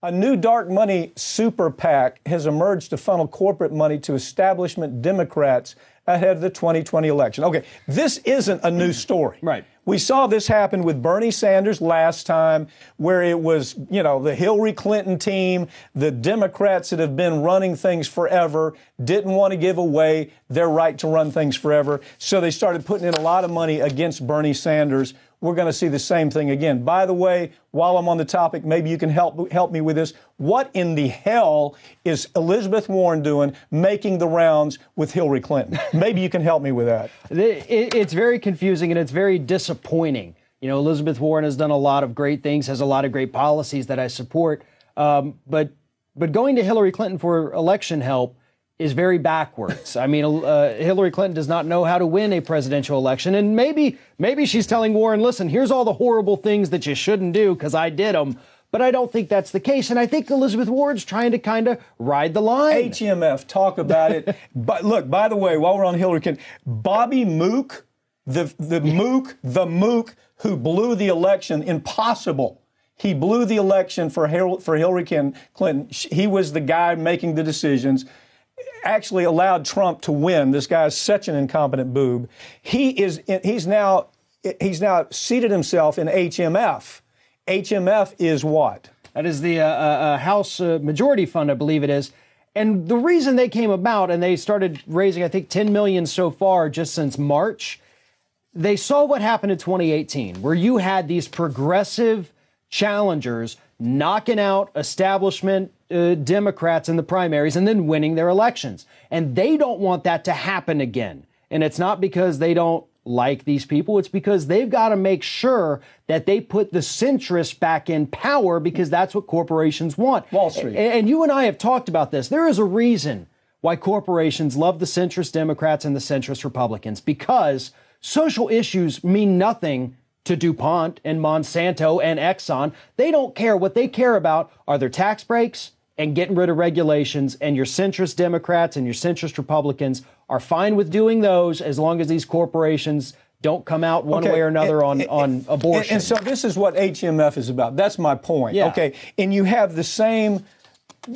A new dark money super PAC has emerged to funnel corporate money to establishment Democrats ahead of the 2020 election. Okay, this isn't a new story. Right. We saw this happen with Bernie Sanders last time, where it was, the Hillary Clinton team, the Democrats that have been running things forever, didn't want to give away their right to run things forever. So they started putting in a lot of money against Bernie Sanders. We're going to see the same thing again. By the way, while I'm on the topic, maybe you can help me with this. What in the hell is Elizabeth Warren doing making the rounds with Hillary Clinton? Maybe you can help me with that. It's very confusing and it's very disappointing. Elizabeth Warren has done a lot of great things, has a lot of great policies that I support. But going to Hillary Clinton for election help is very backwards. I mean, Hillary Clinton does not know how to win a presidential election. And maybe she's telling Warren, listen, here's all the horrible things that you shouldn't do because I did them. But I don't think that's the case. And I think Elizabeth Warren's trying to kind of ride the line. HMF, talk about it. But look, by the way, while we're on Hillary Clinton, Bobby Mook, the mook who blew the election, impossible. He blew the election for Hillary Clinton. He was the guy making the decisions. Actually allowed Trump to win. This guy is such an incompetent boob. He's now seated himself in HMF. HMF is what? That is the House Majority Fund, I believe it is. And the reason they came about, and they started raising, I think, $10 million so far just since March. They saw what happened in 2018, where you had these progressive challengers knocking out establishment Democrats in the primaries and then winning their elections. And they don't want that to happen again. And it's not because they don't like these people. It's because they've got to make sure that they put the centrists back in power because that's what corporations want. Wall Street. And you and I have talked about this. There is a reason why corporations love the centrist Democrats and the centrist Republicans, because social issues mean nothing to DuPont and Monsanto and Exxon. They don't care. What they care about are their tax breaks and getting rid of regulations. And your centrist Democrats and your centrist Republicans are fine with doing those as long as these corporations don't come out one way or another on abortion. And so this is what HMF is about. That's my point. Yeah. Okay. And you have the same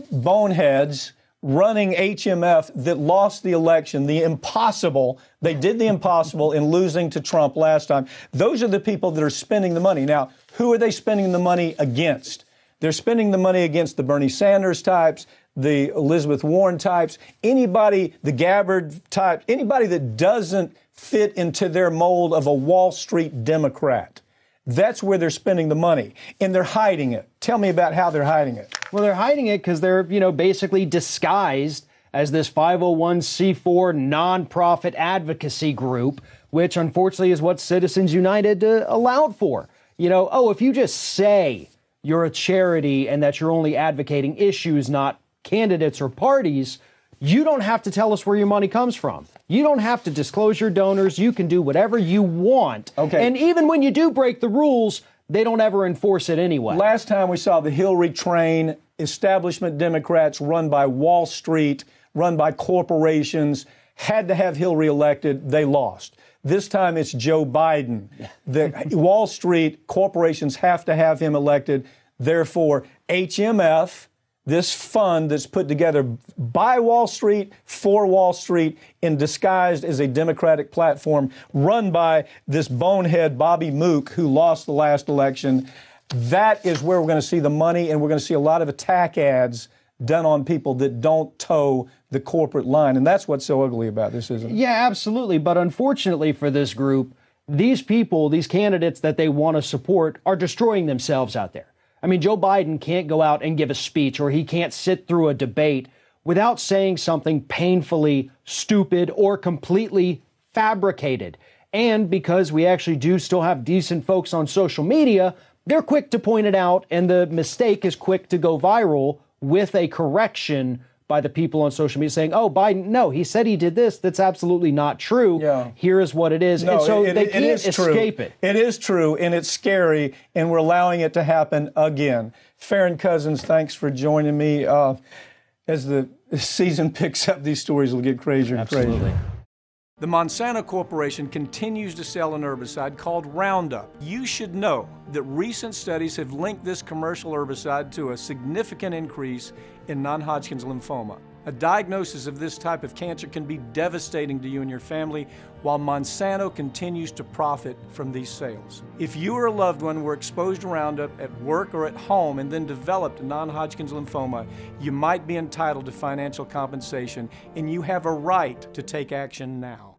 boneheads running HMF that lost the election, the impossible. They did the impossible in losing to Trump last time. Those are the people that are spending the money. Now, who are they spending the money against? They're spending the money against the Bernie Sanders types, the Elizabeth Warren types, anybody, the Gabbard type, anybody that doesn't fit into their mold of a Wall Street Democrat. That's where they're spending the money, and they're hiding it. Tell me about how they're hiding it. Well, they're hiding it because they're, basically disguised as this 501c4 nonprofit advocacy group, which unfortunately is what Citizens United allowed for. If you just say you're a charity and that you're only advocating issues, not candidates or parties, you don't have to tell us where your money comes from. You don't have to disclose your donors. You can do whatever you want. Okay. And even when you do break the rules, they don't ever enforce it anyway. Last time we saw the Hillary train, establishment Democrats run by Wall Street, run by corporations, had to have Hillary elected. They lost. This time it's Joe Biden. The Wall Street corporations have to have him elected. Therefore, HMF, this fund that's put together by Wall Street, for Wall Street, and disguised as a Democratic platform, run by this bonehead Bobby Mook, who lost the last election. That is where we're going to see the money, and we're going to see a lot of attack ads done on people that don't toe the corporate line. And that's what's so ugly about this, isn't it? Yeah, absolutely. But unfortunately for this group, these people, these candidates that they want to support are destroying themselves out there. I mean, Joe Biden can't go out and give a speech, or he can't sit through a debate without saying something painfully stupid or completely fabricated. And because we actually do still have decent folks on social media, they're quick to point it out, and the mistake is quick to go viral with a correction by the people on social media saying, oh, Biden, no, he said he did this. That's absolutely not true. Yeah. Here is what it is. No, and so they can't escape it. It is true, and it's scary, and we're allowing it to happen again. Farron Cousins, thanks for joining me. As the season picks up, these stories will get crazier and crazier. Absolutely. The Monsanto Corporation continues to sell an herbicide called Roundup. You should know that recent studies have linked this commercial herbicide to a significant increase in non-Hodgkin's lymphoma. A diagnosis of this type of cancer can be devastating to you and your family, while Monsanto continues to profit from these sales. If you or a loved one were exposed to Roundup at work or at home and then developed non-Hodgkin's lymphoma, you might be entitled to financial compensation, and you have a right to take action now.